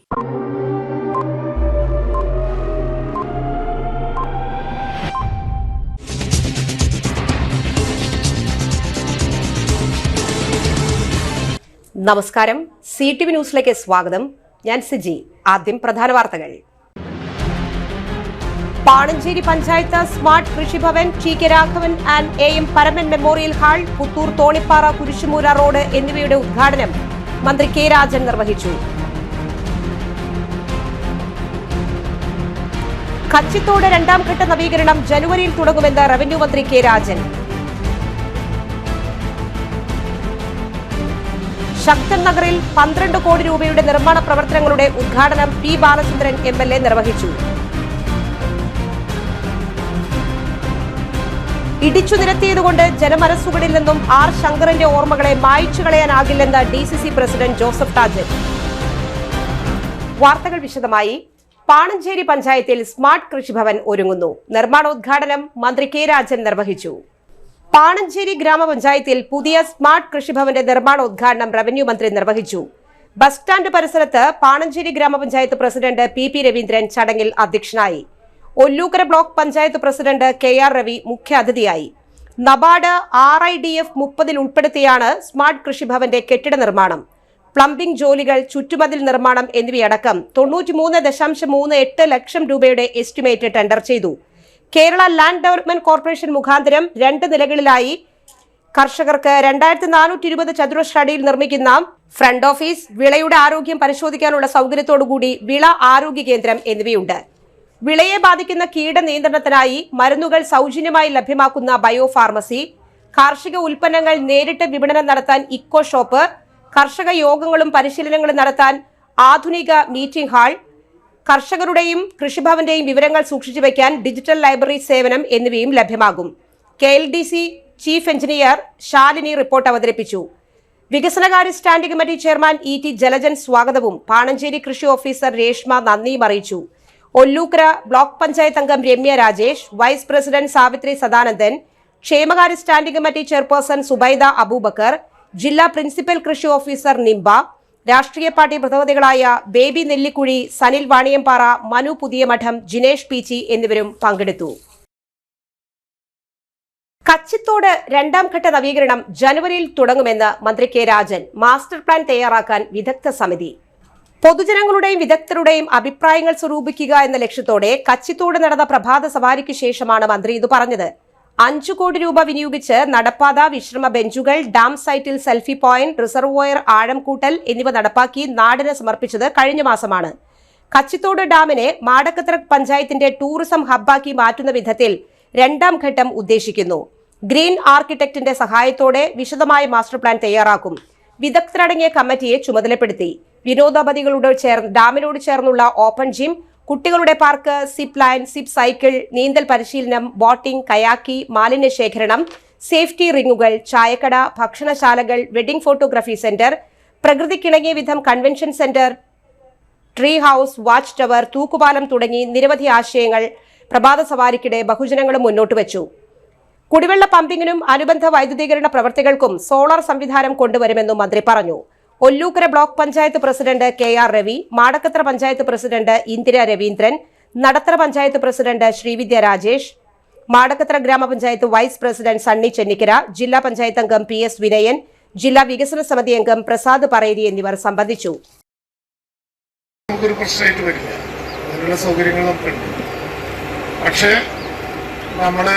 നമസ്കാരം, CTV ന്യൂസിലേക്ക് സ്വാഗതം. ഞാൻ സിജി. ആദ്യം പ്രധാന വാർത്തകൾ. Panancheri panchayat smart Krishibhavan, TK Raghavan and AM Paraman memorial hall, Puthur Thonippara Kurisumoola road എന്നിവയുടെ ഉദ്ഘാടനം മന്ത്രി K രാജൻ നിർവഹിച്ചു. കച്ചിത്തോട് രണ്ടാം ഘട്ട നവീകരണം ജനുവരിയിൽ തുടങ്ങുമെന്ന് റവന്യൂ മന്ത്രി K രാജൻ. ശക്തൻ നഗറിൽ 12 കോടി രൂപയുടെ നിർമ്മാണ പ്രവർത്തനങ്ങളുടെ ഉദ്ഘാടനം P ബാലചന്ദ്രൻ MLA നിർവഹിച്ചു. ഇടിച്ചു നിരത്തിയതുകൊണ്ട് ജനമനസ്സുകളിൽ നിന്നും R ശങ്കറിന്റെ ഓർമ്മകളെ മായ്ച്ചു കളയാനാകില്ലെന്ന് DCC പ്രസിഡന്റ് ജോസഫ് ടാജൻ. വാർത്തകൾ വിശദമായി. പാണഞ്ചേരി പഞ്ചായത്തിൽ സ്മാർട്ട് കൃഷിഭവൻ ഒരുങ്ങുന്നു. നിർമ്മാണോദ്ഘാടനം മന്ത്രി K രാജൻ നിർവഹിച്ചു. പാണഞ്ചേരി ഗ്രാമപഞ്ചായത്തിൽ പുതിയ സ്മാർട്ട് കൃഷിഭവന്റെ നിർമ്മാണോദ്ഘാടനം റവന്യൂ മന്ത്രി നിർവഹിച്ചു. ബസ് സ്റ്റാൻഡ് പരിസരത്ത് പാണഞ്ചേരി ഗ്രാമപഞ്ചായത്ത് പ്രസിഡന്റ് PP രവീന്ദ്രൻ ചടങ്ങിൽ അധ്യക്ഷനായി. Ollukkara block panchayat president KR Ravi മുഖ്യാതിഥിയായി. നബാർഡ് RIDF 30 ഉൾപ്പെടുത്തിയാണ് സ്മാർട്ട് കൃഷിഭവന്റെ കെട്ടിട നിർമ്മാണം. പ്ലംബിംഗ് ജോലികൾ, ചുറ്റുമതിൽ നിർമ്മാണം എന്നിവയടക്കം 93.38 ലക്ഷം രൂപയുടെ എസ്റ്റിമേറ്റ് ടെൻഡർ ചെയ്തു. കേരള ലാൻഡ് ഡെവലപ്മെന്റ് കോർപ്പറേഷൻ മുഖാന്തരം 2 നിലകളിലായി കർഷകർക്ക് 2420 ചതുരശ്ര അടിയിൽ നിർമ്മിക്കുന്ന ഫ്രണ്ട് ഓഫീസ്, വിളയുടെ ആരോഗ്യം പരിശോധിക്കാനുള്ള സൗകര്യത്തോടുകൂടി വിള ആരോഗ്യ കേന്ദ്രം എന്നിവയുണ്ട്. വിളയെ ബാധിക്കുന്ന കീട നിയന്ത്രണത്തിനായി മരുന്നുകൾ സൗജന്യമായി ലഭ്യമാക്കുന്ന ബയോ ഫാർമസി, കാർഷിക ഉൽപ്പന്നങ്ങൾ നേരിട്ട് വിപണനം നടത്താൻ ഇക്കോ ഷോപ്പ്, കർഷക യോഗങ്ങളും പരിശീലനങ്ങളും നടത്താൻ ആധുനിക മീറ്റിംഗ് ഹാൾ, കർഷകരുടെയും കൃഷിഭവന്റെയും വിവരങ്ങൾ സൂക്ഷിച്ചു വയ്ക്കാൻ ഡിജിറ്റൽ ലൈബ്രറി സേവനം എന്നിവയും ലഭ്യമാകും. KLDC chief engineer Shalini report അവതരിപ്പിച്ചു. വികസനകാര്യ standing committee chairman ET Jalajan സ്വാഗതവും പാണഞ്ചേരി കൃഷി ഓഫീസർ രേഷ്മ നന്ദിയും അറിയിച്ചു. ഒല്ലൂക്കര ബ്ലോക്ക് പഞ്ചായത്ത് അംഗം രമ്യ രാജേഷ്, വൈസ് പ്രസിഡന്റ് സാവിത്രി സദാനന്ദൻ, ക്ഷേമകാര്യ standing committee chairperson Zubaida Abubakar, ജില്ലാ പ്രിൻസിപ്പൽ കൃഷി ഓഫീസർ നിംബ, രാഷ്ട്രീയ പാർട്ടി പ്രതിനിധികളായ ബേബി നെല്ലിക്കുഴി, സനിൽ വാണിയമ്പാറ, മനു പുതിയമഠം, ജിനേഷ് PC എന്നിവരും പങ്കെടുത്തു. കച്ചിത്തോട് രണ്ടാം ഘട്ട നവീകരണം ജനുവരിയിൽ തുടങ്ങുമെന്ന് മന്ത്രി K രാജൻ. മാസ്റ്റർ പ്ലാൻ തയ്യാറാക്കാൻ വിദഗ്ധ സമിതി. പൊതുജനങ്ങളുടെയും വിദഗ്ധരുടെയും അഭിപ്രായങ്ങൾ സ്വരൂപിക്കുക എന്ന ലക്ഷ്യത്തോടെ കച്ചിത്തോട് നടന്ന പ്രഭാത സവാരിക്ക് ശേഷമാണ് മന്ത്രി ഇത് പറഞ്ഞത്. 5 കോടി രൂപ വിനിയോഗിച്ച് നടപ്പാത, വിശ്രമ ബെഞ്ചുകൾ, ഡാം സൈറ്റിൽ സെൽഫി പോയിന്റ്, റിസർവോയർ ആഴം കൂട്ടൽ എന്നിവ നടപ്പാക്കി നാടിന് സമർപ്പിച്ചത് കഴിഞ്ഞ മാസമാണ്. കച്ചിത്തോട് ഡാമിനെ മാടക്കത്തറ പഞ്ചായത്തിന്റെ ടൂറിസം ഹബ്ബാക്കി മാറ്റുന്ന വിധത്തിൽ രണ്ടാം ഘട്ടം ഉദ്ദേശിക്കുന്നു. ഗ്രീൻ ആർക്കിടെക്റ്റിന്റെ സഹായത്തോടെ വിശദമായ മാസ്റ്റർ പ്ലാൻ തയ്യാറാക്കും. വിദഗ്ധരടങ്ങിയ കമ്മിറ്റിയെ ചുമതലപ്പെടുത്തി. ഡാമിനോട് ചേർന്നുള്ള ഓപ്പൺ ജിം, കുട്ടികളുടെ park, zip line, zip cycle, നീന്തൽ പരിശീലനം, ബോട്ടിംഗ്, കയാക്കി, മാലിന്യ ശേഖരണം, സേഫ്റ്റി റിങ്ങുകൾ, ചായക്കട, ഭക്ഷണശാലകൾ, വെഡിംഗ് ഫോട്ടോഗ്രാഫി സെന്റർ, പ്രകൃതിക്കിണങ്ങിയ വിധം convention centre, tree house, watch tower, തൂക്കുപാലം തുടങ്ങി നിരവധി ആശയങ്ങൾ പ്രഭാത സവാരിക്കിടെ ബഹുജനങ്ങളും മുന്നോട്ട് വെച്ചു. കുടിവെള്ള പമ്പിങ്ങിനും അനുബന്ധ വൈദ്യുതീകരണ പ്രവർത്തികൾക്കും സോളാർ സംവിധാനം കൊണ്ടുവരുമെന്നും മന്ത്രി പറഞ്ഞു. Ollukkara block panchayat president KR Ravi, Madakkathara panchayat president Indira Raveendran, Nadathara panchayat president Srividya Rajesh, Madakkathara ഗ്രാമപഞ്ചായത്ത് വൈസ് പ്രസിഡന്റ് സണ്ണി ചെന്നിക്കര, ജില്ലാ പഞ്ചായത്ത് അംഗം PS വിനയൻ, ജില്ലാ വികസന സമിതി അംഗം പ്രസാദ് പറേരി എന്നിവർ സംബന്ധിച്ചു. പക്ഷേ നമ്മൾ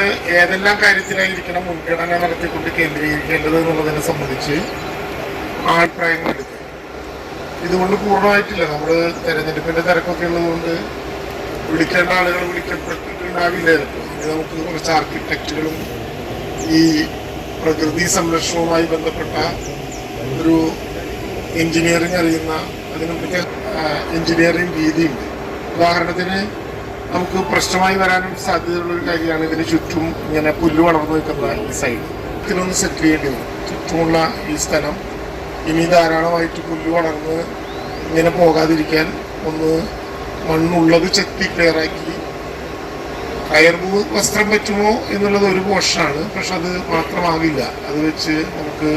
ഏതെല്ലാം കാര്യത്തിലായിരിക്കണം മുൻഗണന നടത്തിക്കൊണ്ട് കേന്ദ്രീകരിക്കേണ്ടത് എന്നുള്ളതിനെ സംബന്ധിച്ച് അഭിപ്രായങ്ങൾ എടുക്കുക. ഇതുകൊണ്ട് പൂർണ്ണമായിട്ടില്ല. നമ്മൾ തെരഞ്ഞെടുപ്പിന്റെ തിരക്കൊക്കെ ഉള്ളതുകൊണ്ട് വിളിക്കേണ്ട ആളുകൾ വിളിക്കപ്പെട്ടിട്ടുണ്ടാകില്ലായിരുന്നു. ഇത് നമുക്ക് കുറച്ച് ആർക്കിടെക്റ്റുകളും ഈ പ്രകൃതി സംരക്ഷണവുമായി ബന്ധപ്പെട്ട ഒരു എഞ്ചിനീയറിംഗ് അറിയുന്ന അതിനൊക്കെ എഞ്ചിനീയറിംഗ് രീതിയുണ്ട്. ഉദാഹരണത്തിന് നമുക്ക് പ്രശ്നമായി വരാനും സാധ്യതയുള്ളൊരു കാര്യമാണ് ഇതിന് ചുറ്റും ഇങ്ങനെ പുല്ല് വളർന്നു നിൽക്കുന്ന ഈ സൈഡ്. ഇതിലൊന്ന് സെറ്റിൽ ചെയ്യേണ്ടി വരും. ചുറ്റുമുള്ള ഈ സ്ഥലം ഇനി ധാരാളമായിട്ട് പുല്ല് വളർന്ന് ഇങ്ങനെ പോകാതിരിക്കാൻ ഒന്ന് മണ്ണുള്ളത് ചെത്തി ക്ലിയറാക്കി കയർ വസ്ത്രം പറ്റുമോ എന്നുള്ളത് ഒരു പോർഷനാണ്. പക്ഷെ അത് മാത്രമാകില്ല. അത് വെച്ച് നമുക്ക്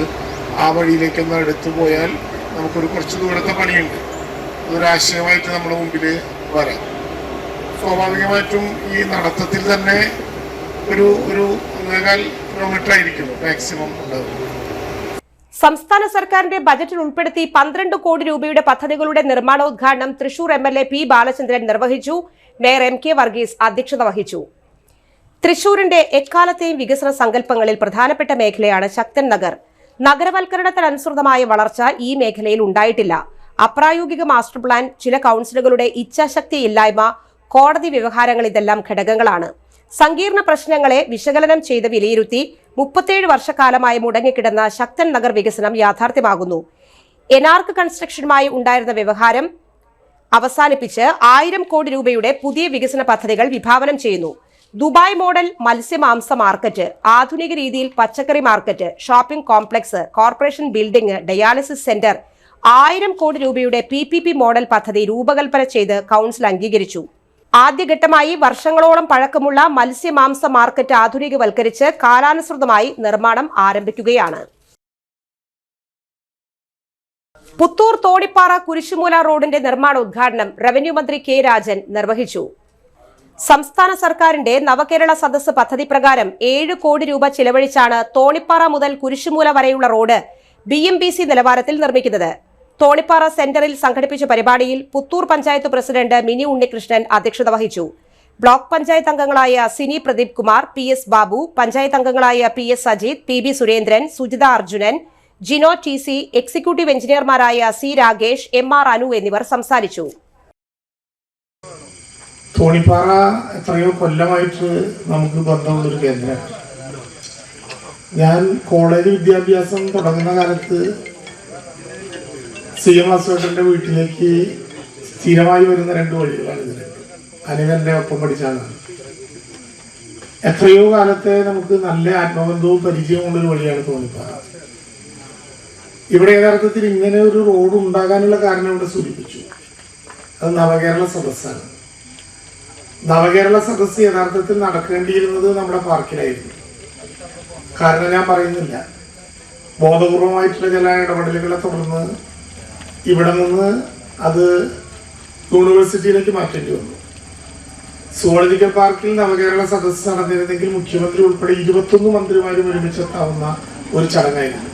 ആ വഴിയിലേക്കൊന്ന് എടുത്തു പോയാൽ നമുക്കൊരു കുറച്ച് ദൂരത്തെ പണിയുണ്ട്. ഒരാശയമായിട്ട് നമ്മുടെ മുമ്പിൽ വരാം. സ്വാഭാവികമായിട്ടും ഈ നടത്തത്തിൽ തന്നെ ഒരു 1.25 കിലോമീറ്റർ ആയിരിക്കും മാക്സിമം ഉണ്ടാകും. സംസ്ഥാന സർക്കാരിന്റെ ബജറ്റിൽ ഉൾപ്പെടുത്തി 12 കോടി രൂപയുടെ പദ്ധതികളുടെ നിർമ്മാണോദ്ഘാടനം തൃശൂർ MLA P. ബാലചന്ദ്രൻ നിർവഹിച്ചു. മേയർ MK വർഗീസ് അധ്യക്ഷത വഹിച്ചു. തൃശൂരിന്റെ എക്കാലത്തെയും വികസന സങ്കല്പങ്ങളിൽ പ്രധാനപ്പെട്ട മേഖലയാണ് ശക്തൻ നഗർ. നഗരവൽക്കരണത്തിനനുസൃതമായ വളർച്ച ഈ മേഖലയിൽ ഉണ്ടായിട്ടില്ല. അപ്രായോഗിക മാസ്റ്റർ പ്ലാൻ, ചില കൌൺസിലുകളുടെ ഇച്ഛാശക്തിയില്ലായ്മ, കോടതി വ്യവഹാരങ്ങൾ ഇതെല്ലാം ഘടകങ്ങളാണ്. സങ്കീർണ പ്രശ്നങ്ങളെ വിശകലനം ചെയ്ത് വിലയിരുത്തി 37 വർഷക്കാലമായി മുടങ്ങിക്കിടന്ന ശക്തൻ നഗർ വികസനം യാഥാർത്ഥ്യമാകുന്നു. എനാർക്ക് കൺസ്ട്രക്ഷനുമായി ഉണ്ടായിരുന്ന വ്യവഹാരം അവസാനിപ്പിച്ച് 1000 കോടി രൂപയുടെ പുതിയ വികസന പദ്ധതികൾ വിഭാവനം ചെയ്യുന്നു. ദുബായ് മോഡൽ മത്സ്യമാംസ മാർക്കറ്റ്, ആധുനിക രീതിയിൽ പച്ചക്കറി market, shopping complex, corporation building, dialysis centre, 1000 കോടി രൂപയുടെ PPP മോഡൽ പദ്ധതി രൂപകൽപ്പന ചെയ്ത് കൌൺസിൽ അംഗീകരിച്ചു. ആദ്യഘട്ടമായി വർഷങ്ങളോളം പഴക്കമുള്ള മത്സ്യമാംസ മാർക്കറ്റ് ആധുനികവൽക്കരിച്ച് കാലാനുസൃതമായി നിർമ്മാണം ആരംഭിക്കുകയാണ്. പുത്തൂർ തോണിപ്പാറ കുരിശുമൂല റോഡിന്റെ നിർമ്മാണോദ്ഘാടനം റവന്യൂ മന്ത്രി K. രാജൻ നിർവഹിച്ചു. സംസ്ഥാന സർക്കാരിന്റെ നവകേരള സദസ്സ് പദ്ധതി പ്രകാരം 7 കോടി രൂപ ചിലവഴിച്ചാണ് തോണിപ്പാറ മുതൽ കുരിശുമൂല വരെയുള്ള റോഡ് BMBC നിലവാരത്തിൽ നിർമ്മിക്കുന്നത്. തോണിപ്പാറ സെന്ററിൽ സംഘടിപ്പിച്ച പരിപാടിയിൽ പുത്തൂർ പഞ്ചായത്ത് പ്രസിഡന്റ് മിനി ഉണ്ണികൃഷ്ണൻ അധ്യക്ഷത വഹിച്ചു. ബ്ലോക്ക് പഞ്ചായത്ത് അംഗങ്ങളായ സിനി പ്രദീപ് കുമാർ, PS ബാബു, പഞ്ചായത്ത് അംഗങ്ങളായ PS Sajith, PB Surendran, Sujitha Arjunan, Jino TC, executive എഞ്ചിനീയർമാരായ C. രാഗേഷ്, MR അനു എന്നിവർ സംസാരിച്ചു. തോണിപ്പാറ എത്രയോ കൊല്ലമായിട്ട് നമുക്ക് ബന്ധമുള്ളൊരു കേന്ദ്രമാണ്. ഞാൻ കോളേജ് വിദ്യാഭ്യാസം തുടങ്ങുന്ന കാലത്ത് CM വാസുവേട്ടൻ്റെ വീട്ടിലേക്ക് സ്ഥിരമായി വരുന്ന 2 വഴികളാണ് ഇതിന്. അനിവൻ്റെ ഒപ്പം പഠിച്ചാണ്. എത്രയോ കാലത്തെ നമുക്ക് നല്ല ആത്മബന്ധവും പരിചയമുള്ളൊരു വഴിയാണ് തോണിപ്പാറ. ഇവിടെ യഥാർത്ഥത്തിൽ ഇങ്ങനെ ഒരു റോഡ് ഉണ്ടാകാനുള്ള കാരണം ഇവിടെ സൂചിപ്പിച്ചു. അത് നവകേരള സദസ്സാണ്. നവകേരള സദസ്സ് യഥാർത്ഥത്തിൽ നടക്കേണ്ടിയിരുന്നത് നമ്മുടെ പാർക്കിലായിരുന്നു. കാരണം ഞാൻ പറയുന്നില്ല, ബോധപൂർവമായിട്ടുള്ള ചില ഇടപെടലുകളെ തുടർന്ന് ഇവിടെ നിന്ന് അത് യൂണിവേഴ്സിറ്റിയിലേക്ക് മാറ്റേണ്ടി വന്നു. സുവോളജിക്കൽ പാർക്കിൽ നവകേരള സദസ്സ് നടന്നിരുന്നെങ്കിൽ മുഖ്യമന്ത്രി ഉൾപ്പെടെ 21 മന്ത്രിമാരും ഒരുമിച്ചെത്താവുന്ന ഒരു ചടങ്ങായിരുന്നു.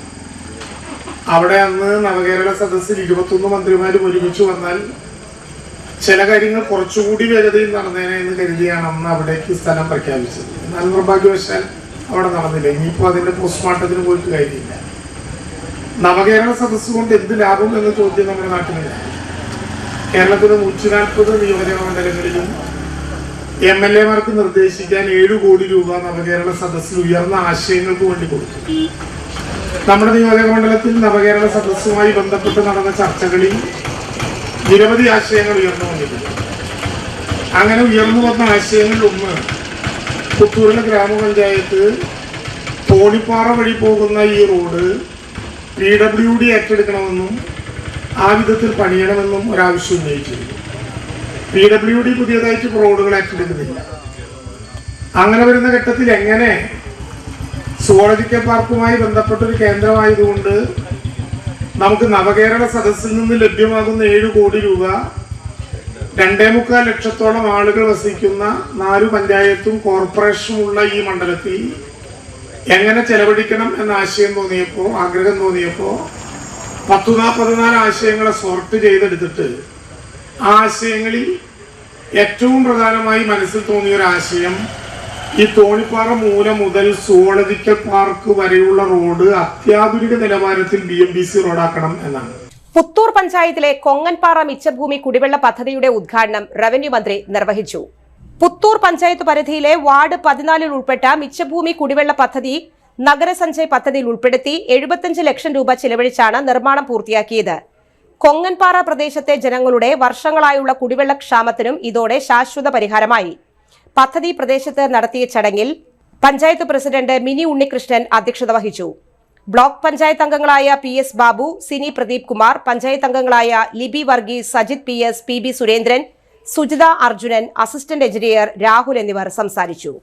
അവിടെ അന്ന് നവകേരള സദസ്സിൽ 21 മന്ത്രിമാരും ഒരുമിച്ച് വന്നാൽ ചില കാര്യങ്ങൾ കുറച്ചുകൂടി വേഗതയിൽ നടന്നേനെ എന്ന് കരുതിയാണ് അന്ന് അവിടേക്ക് സ്ഥലം പ്രഖ്യാപിച്ചത്. എന്നാൽ നിർഭാഗ്യവശാൽ അവിടെ നടന്നില്ല. ഇനിയിപ്പോൾ അതിന്റെ പോസ്റ്റ്മോർട്ടത്തിന് പോയിട്ട് കാര്യമില്ല. നവകേരള സദസ്സ് കൊണ്ട് എന്ത് ലാഭം എന്ന ചോദ്യം നമ്മുടെ നാട്ടിലില്ല. കേരളത്തിലെ 140 നിയോജക മണ്ഡലങ്ങളിലും MLA മാർക്ക് നിർദ്ദേശിക്കാൻ 7 കോടി രൂപ നവകേരള സദസ്സിൽ ഉയർന്ന ആശയങ്ങൾക്ക് വേണ്ടി കൊടുത്തു. നമ്മുടെ നിയോജക മണ്ഡലത്തിൽ നവകേരള സദസ്സുമായി ബന്ധപ്പെട്ട് നടന്ന ചർച്ചകളിൽ നിരവധി ആശയങ്ങൾ ഉയർന്നു വന്നിട്ടുണ്ട്. അങ്ങനെ ഉയർന്നു വന്ന ആശയങ്ങളിൽ ഒന്ന്, പുത്തൂരിലെ ഗ്രാമപഞ്ചായത്ത് തോണിപ്പാറ വഴി പോകുന്ന ഈ റോഡ് PWD ഏറ്റെടുക്കണമെന്നും ആ വിധത്തിൽ പണിയണമെന്നും ഒരാവശ്യം ഉന്നയിച്ചിരുന്നു. PWD പുതിയതായിട്ട് റോഡുകൾ ഏറ്റെടുക്കുന്നില്ല. അങ്ങനെ വരുന്ന ഘട്ടത്തിൽ എങ്ങനെ സുവോളജിക്കൽ പാർക്കുമായി ബന്ധപ്പെട്ടൊരു കേന്ദ്രമായതുകൊണ്ട് നമുക്ക് നവകേരള സദസ്സിൽ നിന്ന് ലഭ്യമാകുന്ന 7 കോടി രൂപ 2.25 ലക്ഷത്തോളം ആളുകൾ വസിക്കുന്ന 4 പഞ്ചായത്തും കോർപ്പറേഷനുമുള്ള ഈ മണ്ഡലത്തിൽ എങ്ങനെ ചെലവഴിക്കണം എന്ന ആഗ്രഹം തോന്നിയപ്പോൾ 14 ആശയങ്ങളെ സോർട്ട് ചെയ്തെടുത്തിട്ട് ആ ആശയങ്ങളിൽ ഏറ്റവും പ്രധാനമായി മനസ്സിൽ തോന്നിയ ഒരു ആശയം, ഈ തോണിപ്പാറ മൂല മുതൽ സുവോളജിക്കൽ പാർക്ക് വരെയുള്ള റോഡ് അത്യാധുനിക നിലവാരത്തിൽ BMBC റോഡാക്കണം എന്നാണ്. പുത്തൂർ പഞ്ചായത്തിലെ കൊങ്ങൻപാറ മിച്ചഭൂമി കുടിവെള്ള പദ്ധതിയുടെ ഉദ്ഘാടനം റവന്യൂ മന്ത്രി നിർവഹിച്ചു. പുത്തൂർ പഞ്ചായത്ത് പരിധിയിലെ വാർഡ് 14 ഉൾപ്പെട്ട മിച്ചഭൂമി കുടിവെള്ള പദ്ധതി നഗരസഞ്ചയ് പദ്ധതിയിൽ ഉൾപ്പെടുത്തി 75 ലക്ഷം രൂപ ചിലവഴിച്ചാണ് നിർമ്മാണം പൂർത്തിയാക്കിയത്. കൊങ്ങൻപാറ പ്രദേശത്തെ ജനങ്ങളുടെ വർഷങ്ങളായുള്ള കുടിവെള്ള ക്ഷാമത്തിനും ഇതോടെ ശാശ്വത പരിഹാരമായി. പദ്ധതി പ്രദേശത്ത് നടത്തിയ ചടങ്ങിൽ പഞ്ചായത്ത് പ്രസിഡന്റ് മിനി ഉണ്ണികൃഷ്ണൻ അധ്യക്ഷത വഹിച്ചു. ബ്ലോക്ക് പഞ്ചായത്ത് അംഗങ്ങളായ PS ബാബു, സിനി പ്രദീപ് കുമാർ, പഞ്ചായത്ത് അംഗങ്ങളായ Libi Varghese, Sajith PS, PB Surendran, Sujitha Arjunan, assistant engineer Rahul എന്നിവർ സംസാരിച്ചു.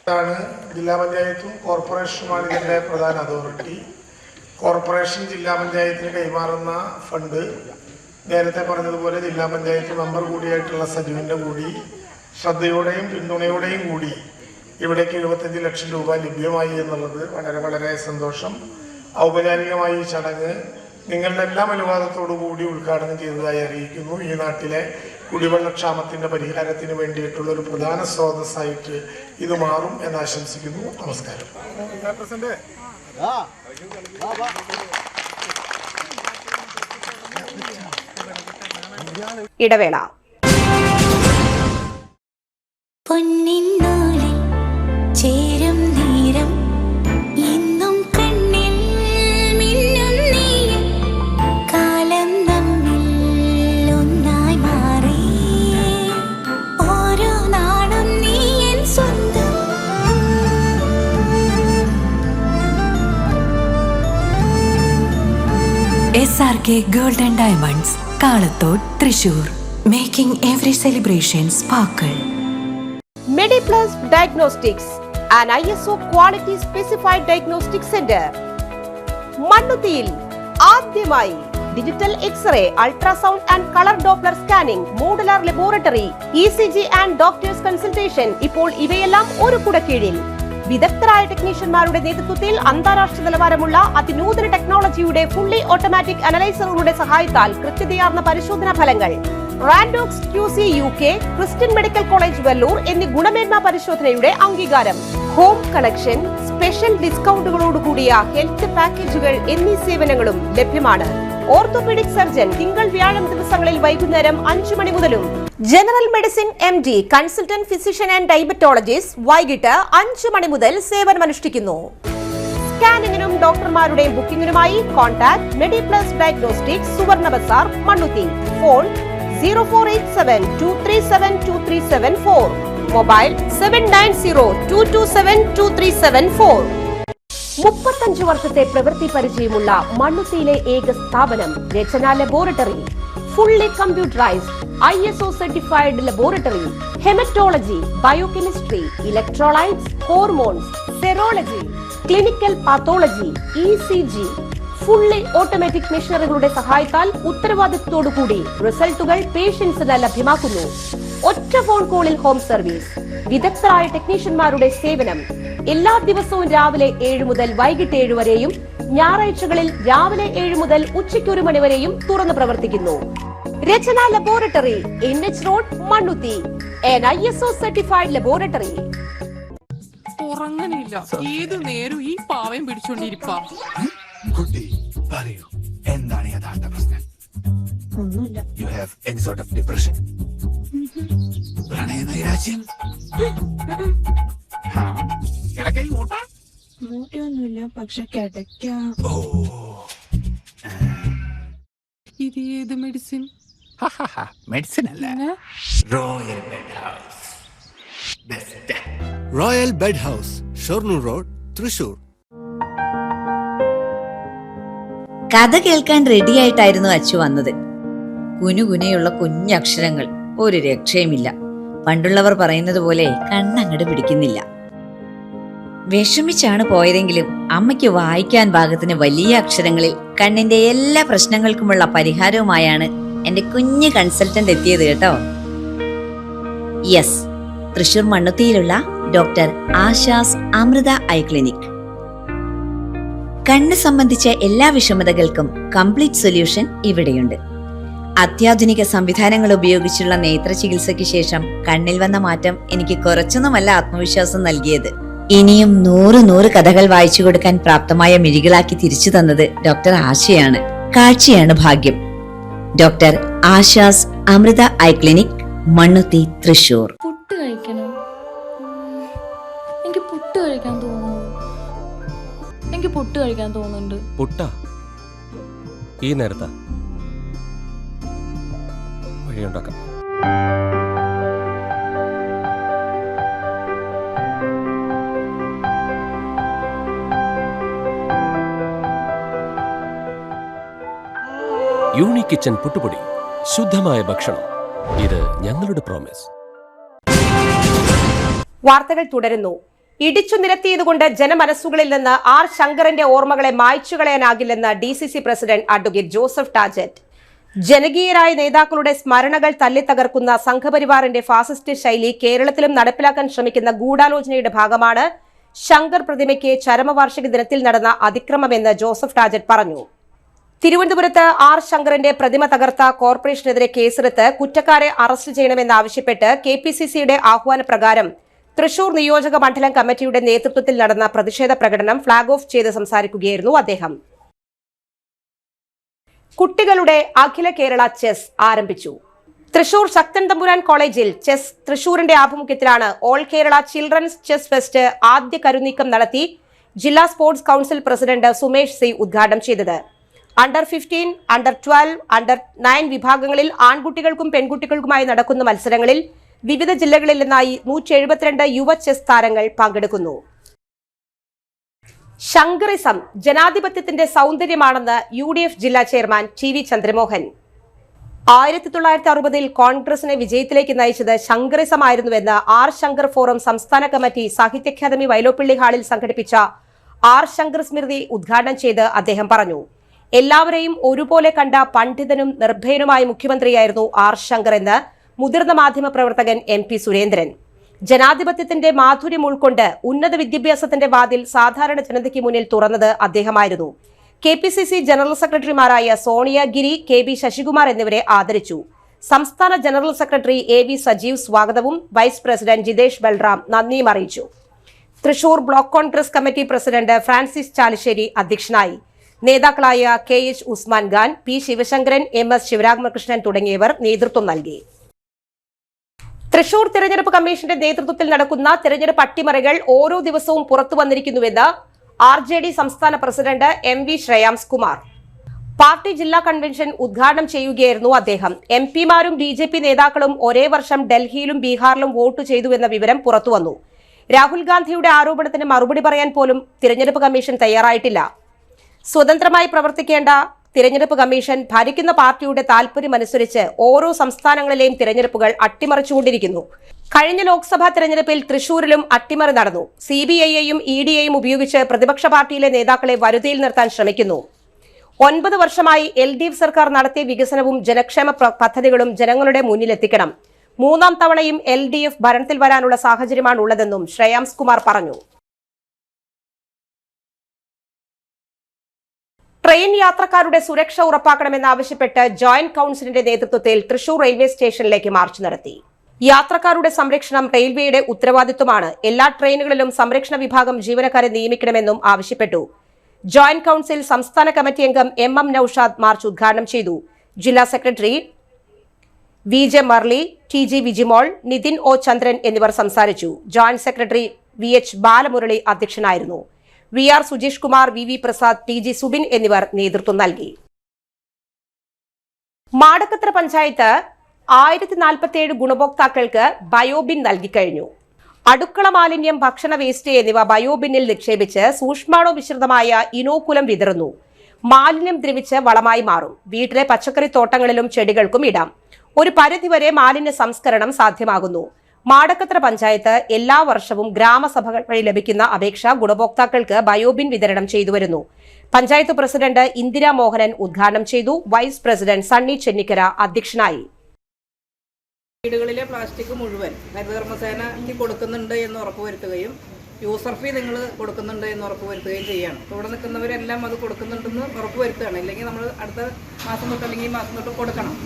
ാണ് ജില്ലാ പഞ്ചായത്തും കോർപ്പറേഷനുമാണ് ഇതിൻ്റെ പ്രധാന അതോറിറ്റി. കോർപ്പറേഷൻ ജില്ലാ പഞ്ചായത്തിന് കൈമാറുന്ന ഫണ്ട് നേരത്തെ പറഞ്ഞതുപോലെ ജില്ലാ പഞ്ചായത്ത് മെമ്പർ കൂടിയായിട്ടുള്ള സജുവിൻ്റെ കൂടി ശ്രദ്ധയോടെയും പിന്തുണയോടെയും കൂടി ഇവിടേക്ക് 75 ലക്ഷം രൂപ ലഭ്യമായി എന്നുള്ളത് വളരെ വളരെ സന്തോഷം. ഔപചാരികമായി ഈ ചടങ്ങ് നിങ്ങളുടെ എല്ലാം അനുവാദത്തോടു കൂടി ഉദ്ഘാടനം ചെയ്തതായി അറിയിക്കുന്നു. ഈ നാട്ടിലെ കുടിവെള്ളക്ഷാമത്തിൻ്റെ പരിഹാരത്തിന് വേണ്ടിയിട്ടുള്ള ഒരു പ്രധാന സ്രോതസ്സായിട്ട് ഇത് മാറും എന്ന് ആശംസിക്കുന്നു. നമസ്കാരം. ഇടവേള. പൊന്നിന്നൂലിൽ ചേരും നേരം ഇന്നും കണ്ണിൽ മിന്നും നീയും കാലം നമ്മിൽ ഒന്നായി മാറി ഓരോ നാടും നീ എൻ സ്വന്തം. SRK Gold and Diamonds, Kalathode, Thrissur. Making every celebration sparkle. MediPlus Diagnostics, an ISO quality specified diagnostic center. മണ്ണുത്തിയിൽ ആദ്യമായി digital X ray, ultrasound and colour Doppler scanning, modular laboratory, ECG and doctors consultation. ഇപ്പോൾ ഇവയെല്ലാം ഒരു കുടക്കീഴിൽ. വിദഗ്ധരായ ടെക്നീഷ്യന്മാരുടെ നേതൃത്വത്തിൽ അന്താരാഷ്ട്ര നിലവാരമുള്ള അതിനൂതന ടെക്നോളജിയുടെ ഫുള്ളി ഓട്ടോമാറ്റിക് അനലൈസറുകളുടെ സഹായത്താൽ കൃത്യതയാർന്ന പരിശോധനാ ഫലങ്ങൾ. റാൻഡോക്സ് QC UK, Christian medical college Vellore എന്നീ ഗുണമേന്മ പരിശോധനയുടെ അംഗീകാരം. ഹോം കളക്ഷൻ, സ്പെഷ്യൽ ഡിസ്കൗണ്ടുകളോടുകൂടിയ ഹെൽത്ത് പാക്കേജുകൾ എന്നീ സേവനങ്ങളും ലഭ്യമാണ്. ഓർത്തോപീഡിക് സർജൻ തിങ്കൾ വ്യാഴം ദിവസങ്ങളിൽ വൈകുന്നേരം 5 മണി മുതലും general medicine MD, consultant physician and diabetologist വൈകിട്ട് 5 മണി മുതൽ സേവനമനുഷ്ഠിക്കുന്നു. സ്കാനിങ്ങിനും ഡോക്ടർമാരുടെയും ബുക്കിംഗിനുമായി കോൺടാക്ട് MediPlus Diagnostics, സുവർണ ബസാർ, മണ്ണുത്തി. Phone 0487237237 mobile 7902272374. 35 വർഷത്തെ പ്രവൃത്തി പരിചയമുള്ള മണ്ണുത്തിയിലെ ഏക സ്ഥാപനം Rachana laboratory. Fully computerised ISO certified laboratory. Haematology, biochemistry, electrolytes, hormones, serology, clinical pathology, ECG. Fully automatic മെഷീനറികളുടെ സഹായത്താൽ ഉത്തരവാദിത്വത്തോടുകൂടി റിസൾട്ടുകൾ പേഷ്യൻസിന് ലഭ്യമാക്കുന്നു. ഒറ്റ ഫോൺ കോളിൽ ഹോം സർവീസ്. വിദഗ്ധരായ ടെക്നീഷ്യന്മാരുടെ സേവനം. എല്ലാ ദിവസവും രാവിലെ 7 മുതൽ വൈകിട്ട് 7 വരെയും ഞായറാഴ്ചകളിൽ രാവിലെ 7 മുതൽ ഉച്ചയ്ക്ക് 1 മണി വരെയും തുറന്നു പ്രവർത്തിക്കുന്നു. Rachana laboratory, NH road, Mannuthy. an ISO certified laboratory. ഉറങ്ങണില്ല, ഏത് നേരം ഈ പാവയും പിടിച്ചോണ്ടിരിപ്പാ. കുട്ടി പറയൂ, എന്താണ് യഥാർത്ഥ പ്രശ്നം? ഒന്നുമില്ല. You have any sort of depression, പ്രണയ നൈരാശ്യം, മൂട്ടയൊന്നുമില്ല, പക്ഷെ കിടക്കാം. ഇത് ഏത് മെഡിസിൻ? മെഡിസിൻ അല്ല, royal bed house. Best royal bed house, Shoranur road, Thrissur. കഥ കേൾക്കാൻ റെഡിയായിട്ടായിരുന്നു അച്ചു വന്നത്. കുനുകുനയുള്ള കുഞ്ഞക്ഷരങ്ങൾ, ഒരു രക്ഷയുമില്ല. പണ്ടുള്ളവർ പറയുന്നത് പോലെ കണ്ണങ്ങട് പിടിക്കുന്നില്ല. വിഷമിച്ചാണ് പോയതെങ്കിലും അമ്മയ്ക്ക് വായിക്കാൻ പാകത്തിന് വലിയ അക്ഷരങ്ങളിൽ കണ്ണിന്റെ എല്ലാ പ്രശ്നങ്ങൾക്കുമുള്ള പരിഹാരവുമായാണ് എന്റെ കുഞ്ഞ് കൺസൾട്ടന്റ് എത്തിയത് കേട്ടോ. യെസ്, തൃശൂർ മണ്ണുത്തിയിലുള്ള doctor Asha's Amrita eye clinic. കണ്ണ് സംബന്ധിച്ച എല്ലാ വിഷമതകൾക്കും കംപ്ലീറ്റ് സൊല്യൂഷൻ ഇവിടെയുണ്ട്. അത്യാധുനിക സംവിധാനങ്ങൾ ഉപയോഗിച്ചുള്ള നേത്ര ചികിത്സയ്ക്ക് ശേഷം കണ്ണിൽ വന്ന മാറ്റം എനിക്ക് കുറച്ചൊന്നുമല്ല ആത്മവിശ്വാസം നൽകിയത്. ഇനിയും 100 കഥകൾ വായിച്ചു കൊടുക്കാൻ പ്രാപ്തമായ മിഴികളാക്കി തിരിച്ചു തന്നത് ഡോക്ടർ ആശയാണ്. കാഴ്ചയാണ് ഭാഗ്യം. Doctor Asha's Amrita eye clinic, Mannuthy, Thrissur. Puttu കഴിക്കണം. എനിക്ക് പുട്ട് കഴിക്കാൻ തോന്നുന്നു. എനിക്ക് പുട്ട് കഴിക്കാൻ തോന്നുന്നുണ്ട്. പുട്ടാ? ഈ നേരത്താ? വഴിയുണ്ടാക്കാം. യൂണിക് കിച്ചൻ പുട്ടുപൊടി, ശുദ്ധമായ ഭക്ഷണം. ഇത് ഞങ്ങളുടെ പ്രോമിസ്. വാർത്തകൾ തുടരുന്നു. ഇടിച്ചു നിരത്തിയതുകൊണ്ട് ജനമനസ്സുകളിൽ നിന്ന് ആർ ശങ്കറിന്റെ ഓർമ്മകളെ മായ്ച്ചു കളയാനാകില്ലെന്ന് DCC പ്രസിഡന്റ് അഡ്വക്കേറ്റ് ജോസഫ് ടാജറ്റ്. ജനകീയരായ നേതാക്കളുടെ സ്മരണകൾ തല്ലിത്തകർക്കുന്ന സംഘപരിവാറിന്റെ ഫാസിസ്റ്റ് ശൈലി കേരളത്തിലും നടപ്പിലാക്കാൻ ശ്രമിക്കുന്ന ഗൂഢാലോചനയുടെ ഭാഗമാണ് ശങ്കർ പ്രതിമയ്ക്ക് ചരമവാർഷിക ദിനത്തിൽ നടന്ന അതിക്രമമെന്ന് ജോസഫ് ടാജറ്റ് പറഞ്ഞു. തിരുവനന്തപുരത്ത് ആർ ശങ്കറിന്റെ പ്രതിമ തകർത്ത കോർപ്പറേഷനെതിരെ കേസെടുത്ത് കുറ്റക്കാരെ അറസ്റ്റ് ചെയ്യണമെന്നാവശ്യപ്പെട്ട് KPCCയുടെ ആഹ്വാനപ്രകാരം തൃശൂർ നിയോജക മണ്ഡലം കമ്മിറ്റിയുടെ നേതൃത്വത്തിൽ നടന്ന പ്രതിഷേധ പ്രകടനം ഫ്ളാഗ് ഓഫ് ചെയ്ത് സംസാരിക്കുകയായിരുന്നു അദ്ദേഹം. കുട്ടികളുടെ അഖില കേരള ചെസ് ആരംഭിച്ചു. തൃശൂർ ശക്തൻ തമ്പുരാൻ കോളേജിൽ ചെസ് തൃശൂരിന്റെ ആഭിമുഖ്യത്തിലാണ് all Kerala children's chess fest ആദ്യ കരുനീക്കം നടത്തി ജില്ലാ sports council president Sumesh C ഉദ്ഘാടനം ചെയ്തത്. അണ്ടർ 15, അണ്ടർ 12, അണ്ടർ 9 വിഭാഗങ്ങളിൽ ആൺകുട്ടികൾക്കും പെൺകുട്ടികൾക്കുമായി നടക്കുന്ന മത്സരങ്ങളിൽ വിവിധ ജില്ലകളിൽ നിന്നായി 172 യുവ ചെസ് താരങ്ങൾ പങ്കെടുക്കുന്നു. ശങ്കറിസം ജനാധിപത്യത്തിന്റെ സൗന്ദര്യമാണെന്ന് UDF ജില്ലാ ചെയർമാൻ TV ചന്ദ്രമോഹൻ. 1960-ൽ കോൺഗ്രസിനെ വിജയത്തിലേക്ക് നയിച്ചത് ശങ്കറിസമായിരുന്നുവെന്ന് ആർ ശങ്കർ ഫോറം സംസ്ഥാന കമ്മിറ്റി സാഹിത്യ അക്കാദമി വൈലോപ്പിള്ളി ഹാളിൽ സംഘടിപ്പിച്ച ആർ ശങ്കർ സ്മൃതി ഉദ്ഘാടനം ചെയ്ത് അദ്ദേഹം പറഞ്ഞു. എല്ലാവരെയും ഒരുപോലെ കണ്ട പണ്ഡിതനും നിർഭയനുമായ മുഖ്യമന്ത്രിയായിരുന്നു ആർ ശങ്കർ എന്ന് മുതിർന്ന മാധ്യമ പ്രവർത്തകൻ MP സുരേന്ദ്രൻ. ജനാധിപത്യത്തിന്റെ മാധുര്യം ഉൾക്കൊണ്ട് ഉന്നത വിദ്യാഭ്യാസത്തിന്റെ വാതിൽ സാധാരണ ജനതയ്ക്ക് മുന്നിൽ തുറന്നത് അദ്ദേഹമായിരുന്നു. KPCC ജനറൽ സെക്രട്ടറിമാരായ സോണിയ ഗിരി, KB ശശികുമാർ എന്നിവരെ ആദരിച്ചു. സംസ്ഥാന ജനറൽ സെക്രട്ടറി AV സജീവ് സ്വാഗതവും വൈസ് പ്രസിഡന്റ് ജിതേഷ് ബൽറാം നന്ദിയും അറിയിച്ചു. Thrissur block Congress committee president Francis Chalissery അധ്യക്ഷനായി. നേതാക്കളായ KH Usman Khan, P Sivasankaran, MS Sivaramakrishnan തുടങ്ങിയവർ നേതൃത്വം നൽകി. തൃശൂർ തെരഞ്ഞെടുപ്പ് കമ്മീഷന്റെ നേതൃത്വത്തിൽ നടക്കുന്ന തെരഞ്ഞെടുപ്പ് അട്ടിമറികൾ ഓരോ ദിവസവും പുറത്തു വന്നിരിക്കുന്നുവെന്ന് RJD സംസ്ഥാന president MV Shreyams Kumar. Party ജില്ലാ കൺവെൻഷൻ ഉദ്ഘാടനം ചെയ്യുകയായിരുന്നു അദ്ദേഹം. MP-മാരും BJP നേതാക്കളും ഒരേ വർഷം ഡൽഹിയിലും ബീഹാറിലും വോട്ട് ചെയ്തുവെന്ന വിവരം പുറത്തുവന്നു. രാഹുൽ ഗാന്ധിയുടെ ആരോപണത്തിന് മറുപടി പറയാൻ പോലും തിരഞ്ഞെടുപ്പ് കമ്മീഷൻ തയ്യാറായിട്ടില്ല. സ്വതന്ത്രമായി പ്രവർത്തിക്കേണ്ട തിരഞ്ഞെടുപ്പ് കമ്മീഷൻ ഭരിക്കുന്ന പാർട്ടിയുടെ താൽപര്യമനുസരിച്ച് ഓരോ സംസ്ഥാനങ്ങളിലെയും തിരഞ്ഞെടുപ്പുകൾ അട്ടിമറിച്ചുകൊണ്ടിരിക്കുന്നു. കഴിഞ്ഞ ലോക്സഭാ തെരഞ്ഞെടുപ്പിൽ തൃശൂരിലും അട്ടിമറി നടന്നു. CBIയെയും EDയെയും ഉപയോഗിച്ച് പ്രതിപക്ഷ പാർട്ടിയിലെ നേതാക്കളെ വരുതിയിൽ നിർത്താൻ ശ്രമിക്കുന്നു. 9 വർഷമായി LDF സർക്കാർ നടത്തിയ വികസനവും ജനക്ഷേമ പദ്ധതികളും ജനങ്ങളുടെ മുന്നിലെത്തിക്കണം. 3ാം തവണയും LDF ഭരണത്തിൽ വരാനുള്ള സാഹചര്യമാണ് ഉള്ളതെന്നും ശ്രേയാംസ് കുമാർ പറഞ്ഞു. ട്രെയിൻ യാത്രക്കാരുടെ സുരക്ഷ ഉറപ്പാക്കണമെന്നാവശ്യപ്പെട്ട് ജോയിന്റ് കൌൺസിലിന്റെ നേതൃത്വത്തിൽ തൃശൂർ റെയിൽവേ സ്റ്റേഷനിലേക്ക് മാർച്ച് നടത്തി. യാത്രക്കാരുടെ സംരക്ഷണം റെയിൽവേയുടെ ഉത്തരവാദിത്വമാണ്. എല്ലാ ട്രെയിനുകളിലും സംരക്ഷണ വിഭാഗം ജീവനക്കാരെ നിയമിക്കണമെന്നും ആവശ്യപ്പെട്ടു. ജോയിന്റ് കൌൺസിൽ സംസ്ഥാന കമ്മിറ്റി അംഗം MM നൌഷാദ് മാർച്ച് ഉദ്ഘാടനം ചെയ്തു. ജില്ലാ secretary VJ Marli, TG Vijimol, Nithin O Chandran എന്നിവർ സംസാരിച്ചു. ജോയിന്റ് സെക്രട്ടറി VH ബാലമുരളി അധ്യക്ഷനായിരുന്നു. VR Sujeesh Kumar, VV Prasad, TG Subin എന്നിവർ നേതൃത്വം നൽകി. മാടക്കത്ര പഞ്ചായത്ത് 1047 ഗുണഭോക്താക്കൾക്ക് ബയോബിൻ നൽകിക്കഴിഞ്ഞു. അടുക്കള മാലിന്യം, ഭക്ഷണ വേസ്റ്റ് എന്നിവ ബയോബിന്നിൽ നിക്ഷേപിച്ച് സൂക്ഷ്മാണു മിശ്രിതമായ ഇനോക്കുലം വിതറുന്നു. മാലിന്യം ദ്രവിച്ച് വളമായി മാറും. വീട്ടിലെ പച്ചക്കറി തോട്ടങ്ങളിലും ചെടികൾക്കും ഇടാം. ഒരു പരിധിവരെ മാലിന്യ സംസ്കരണം സാധ്യമാകുന്നു. മാടക്കത്ര പഞ്ചായത്ത് എല്ലാ വർഷവും ഗ്രാമസഭകൾ വഴി ലഭിക്കുന്ന അപേക്ഷ ഗുണഭോക്താക്കൾക്ക് ബയോബിൻ വിതരണം ചെയ്തുവരുന്നു. പഞ്ചായത്ത് പ്രസിഡന്റ് ഇന്ദിരാ മോഹനൻ ഉദ്ഘാടനം ചെയ്തു. വൈസ് പ്രസിഡന്റ് സണ്ണി ചെന്നിക്കര അധ്യക്ഷനായി. വീടുകളിലെ പ്ലാസ്റ്റിക് മുഴുവൻ ഹരിതകർമ്മസേനയ്ക്ക് കൊടുക്കുന്നുണ്ട് എന്ന് ഉറപ്പുവരുത്തുകയും യൂസർ ഫീ നിങ്ങൾ കൊടുക്കുന്നുണ്ട് എന്ന് ഉറപ്പുവരുത്തുകയും ചെയ്യുകയാണ്. ഇവിടെ നിൽക്കുന്നവരെല്ലാം അത് കൊടുക്കുന്നുണ്ടെന്ന് ഉറപ്പുവരുത്തുകയാണ്. ഇല്ലെങ്കിൽ നമ്മൾ അടുത്ത മാസം തൊട്ട് അല്ലെങ്കിൽ ഈ മാസം തൊട്ട് കൊടുക്കണം.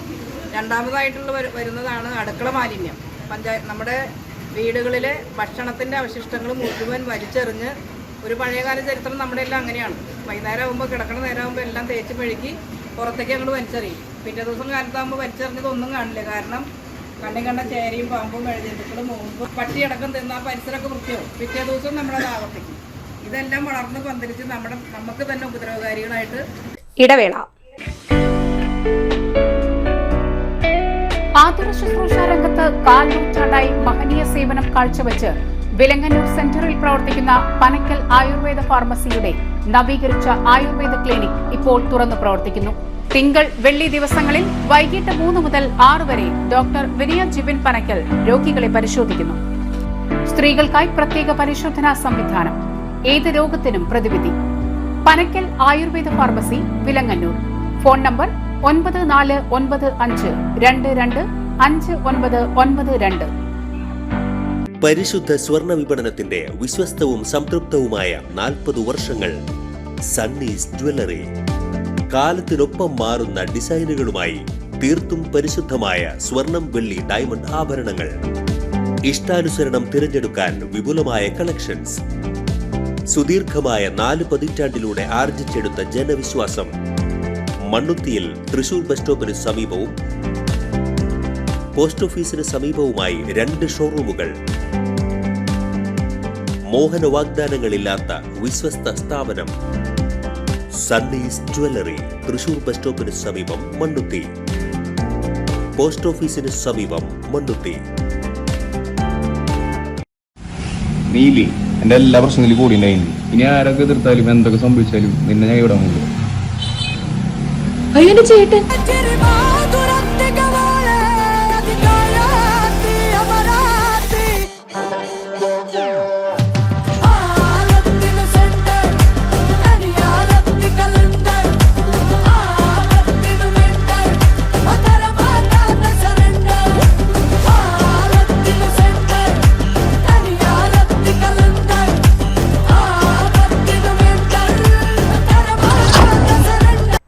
രണ്ടാമതായിട്ടുള്ള വരുന്നതാണ് അടുക്കള മാലിന്യം. നമ്മുടെ വീടുകളിലെ ഭക്ഷണത്തിൻ്റെ അവശിഷ്ടങ്ങൾ മുഴുവൻ വലിച്ചെറിഞ്ഞ്, ഒരു പഴയകാല ചരിത്രം നമ്മുടെ എല്ലാം അങ്ങനെയാണ്. വൈകുന്നേരം ആകുമ്പോൾ കിടക്കണ നേരമാകുമ്പോൾ എല്ലാം തേച്ച് മെഴുകി പുറത്തേക്ക് അങ്ങോട്ട് വലിച്ചെറിയും. പിറ്റേ ദിവസം കാലത്താകുമ്പോൾ വലിച്ചെറിഞ്ഞതൊന്നും കാണില്ല. കാരണം കണ്ണി കണ്ട ചേരയും പാമ്പും എഴുതിയിട്ടുള്ള മുമ്പ് പട്ടിയടക്കം തിന്ന ആ പരിസരമൊക്കെ വൃത്തിയാവും. പിറ്റേ ദിവസം നമ്മളത് ആവർത്തിക്കും. ഇതെല്ലാം വളർന്ന് പന്തലിച്ച് നമുക്ക് തന്നെ ഉപദ്രവകാരികളായിട്ട്. ഇടവേള. ആതുര ശുശ്രൂഷ രംഗത്ത് 4 നൂറ്റാണ്ടായി മഹനീയ സേവനം കാഴ്ചവെച്ച് വിലങ്ങന്നൂർ സെന്ററിൽ പ്രവർത്തിക്കുന്ന പനക്കൽ ആയുർവേദ ഫാർമസിയുടെ നവീകരിച്ച ആയുർവേദ ക്ലിനിക് ഇപ്പോൾ തുറന്നു പ്രവർത്തിക്കുന്നു. തിങ്കൾ, വെള്ളി ദിവസങ്ങളിൽ വൈകിട്ട് 3 മുതൽ 6 വരെ ഡോക്ടർ വിനയ ജിബിൻ പനക്കൽ രോഗികളെ പരിശോധിക്കുന്നു. സ്ത്രീകൾക്കായി പ്രത്യേക പരിശോധനാ സംവിധാനം. ഏത് രോഗത്തിനും പ്രതിവിധി. Panakkal Ayurveda pharmacy, Vilangannur. Phone number 9495225992. പരിശുദ്ധ സ്വർണ്ണ വിപണനത്തിന്റെ വിശ്വസ്തവും സംതൃപ്തവുമായ 40 വർഷങ്ങൾ. സണ്ണീസ് ജ്വല്ലറി. കാലത്തിനൊപ്പം മാറുന്ന ഡിസൈനുകളുമായി തീർത്തും പരിശുദ്ധമായ സ്വർണം, വെള്ളി, ഡയമണ്ട് ആഭരണങ്ങൾ. ഇഷ്ടാനുസരണം തിരഞ്ഞെടുക്കാൻ വിപുലമായ കളക്ഷൻസ്. സുദീർഘമായ 4 പതിറ്റാണ്ടിലൂടെ ആർജിച്ചെടുത്ത ജനവിശ്വാസം. മണ്ണുത്തിയിൽ തൃശൂർ ബസ് സ്റ്റോപ്പിന് സമീപവും പോസ്റ്റ് ഓഫീസിന് സമീപവുമായി 2 ഷോറൂമുകൾ. മോഹന വാഗ്ദാനങ്ങളില്ലാത്ത വിശ്വസ്ത സ്ഥാപനം. സണ്ണീസ് ജ്വല്ലറി, തൃശൂർ ബസ് സ്റ്റോപ്പിന് സമീപം, മണ്ണുത്തി. പോസ്റ്റ് ഓഫീസിന് സമീപം, മണ്ണുത്തി. നീലി എന്റെ എല്ലാ പ്രശ്നത്തിലും കൂടി ഉണ്ടായിരുന്നു. ഇനി ആരൊക്കെ എതിർത്താലും എന്തൊക്കെ സംഭവിച്ചാലും നിന്നെ ഞാൻ ഇവിടെ മുമ്പ്. അയ്യോ ചേട്ടൻ.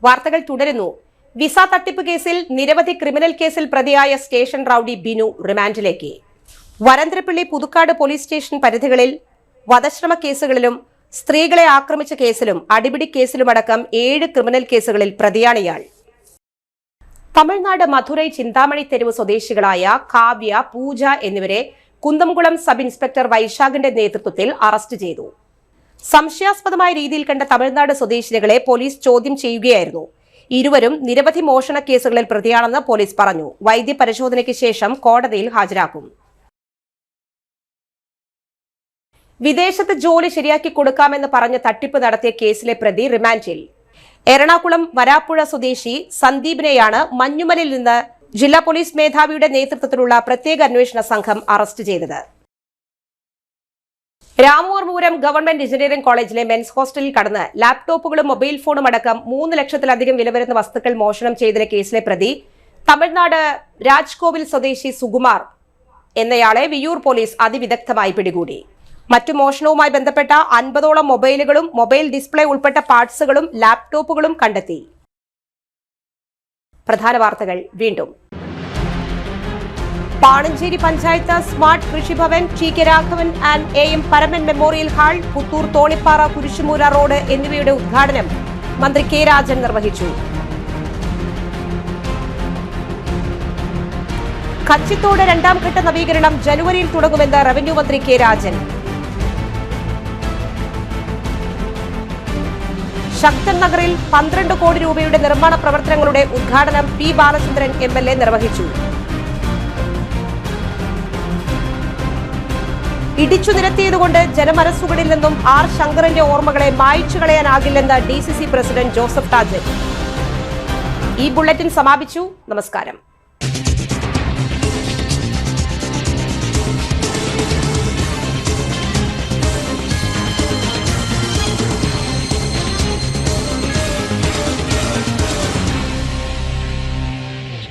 വാർത്തകൾ തുടരുന്നു. വിസ തട്ടിപ്പ് കേസിൽ നിരവധി ക്രിമിനൽ കേസിൽ പ്രതിയായ സ്റ്റേഷൻ റൌഡി ബിനു റിമാൻഡിലേക്ക്. വരന്തരപ്പള്ളി പുതുക്കാട് പോലീസ് സ്റ്റേഷൻ പരിധികളിൽ വധശ്രമ കേസുകളിലും സ്ത്രീകളെ ആക്രമിച്ച കേസിലും അടിപിടി കേസിലുമടക്കം 7 ക്രിമിനൽ കേസുകളിൽ പ്രതിയാണ് ഇയാൾ. തമിഴ്നാട് മധുരൈ ചിന്താമണി തെരുവ് സ്വദേശികളായ കാവ്യ, പൂജ എന്നിവരെ കുന്തംകുളം സബ് ഇൻസ്പെക്ടർ വൈശാഖിന്റെ നേതൃത്വത്തിൽ അറസ്റ്റ് ചെയ്തു. സംശയാസ്പദമായ രീതിയിൽ കണ്ട തമിഴ്നാട് സ്വദേശിനികളെ പോലീസ് ചോദ്യം ചെയ്യുകയായിരുന്നു. ഇരുവരും നിരവധി മോഷണ കേസുകളിൽ പ്രതിയാണെന്ന് പോലീസ് പറഞ്ഞു. വൈദ്യപരിശോധനയ്ക്ക് ശേഷം കോടതിയിൽ ഹാജരാക്കും. വിദേശത്ത് ജോലി ശരിയാക്കി കൊടുക്കാമെന്ന് പറഞ്ഞ് തട്ടിപ്പ് നടത്തിയ കേസിലെ പ്രതി റിമാൻഡിൽ. എറണാകുളം വരാപ്പുഴ സ്വദേശി സന്ദീപിനെയാണ് മഞ്ഞുമലയിൽ നിന്ന് ജില്ലാ പോലീസ് മേധാവിയുടെ നേതൃത്വത്തിലുള്ള പ്രത്യേക അന്വേഷണ സംഘം അറസ്റ്റ് ചെയ്തത്. രാമവർമ്മപുരം ഗവൺമെന്റ് എഞ്ചിനീയറിംഗ് കോളേജിലെ മെൻസ് ഹോസ്റ്റലിൽ കടന്ന് ലാപ്ടോപ്പുകളും മൊബൈൽ ഫോണും അടക്കം 3 ലക്ഷത്തിലധികം വില വരുന്ന വസ്തുക്കൾ മോഷണം ചെയ്ത കേസിലെ പ്രതി തമിഴ്നാട് രാജ്കോവിൽ സ്വദേശി സുകുമാർ എന്നയാളെ വിയൂർ പോലീസ് അതിവിദഗ്ധമായി പിടികൂടി. മറ്റു മോഷണവുമായി ബന്ധപ്പെട്ട 50ഓളം മൊബൈലുകളും മൊബൈൽ ഡിസ്പ്ലേ ഉൾപ്പെട്ട പാർട്സുകളും ലാപ്ടോപ്പുകളും കണ്ടെത്തി. പ്രധാന വാർത്തകൾ വീണ്ടും. Panancheri panchayat smart Krishibhavan, T K Raghavan and AM Paraman memorial hall, Puthur Thonippara Kurisumoola road എന്നിവയുടെ ഉദ്ഘാടനം മന്ത്രി കെ രാജൻ നിർവഹിച്ചു. കച്ചിത്തോട് 2ാം ഘട്ട നവീകരണം ജനുവരിയിൽ തുടങ്ങുമെന്ന് റവന്യൂ മന്ത്രി കെ രാജൻ. ശക്തൻ നഗറിൽ 12 കോടി രൂപയുടെ നിർമ്മാണ പ്രവർത്തനങ്ങളുടെ ഉദ്ഘാടനം പി ബാലചന്ദ്രൻ MLA നിർവഹിച്ചു. ഇടിച്ചു നിരത്തിയതുകൊണ്ട് ജനമനസ്സുകളിൽ നിന്നും R ശങ്കറിന്റെ ഓർമ്മകളെ മായ്ച്ചു കളയാനാകില്ലെന്ന് DCC പ്രസിഡന്റ് ജോസഫ് ടാജൻ. ഈ ബുള്ളറ്റിൻ സമാപിച്ചു. നമസ്കാരം.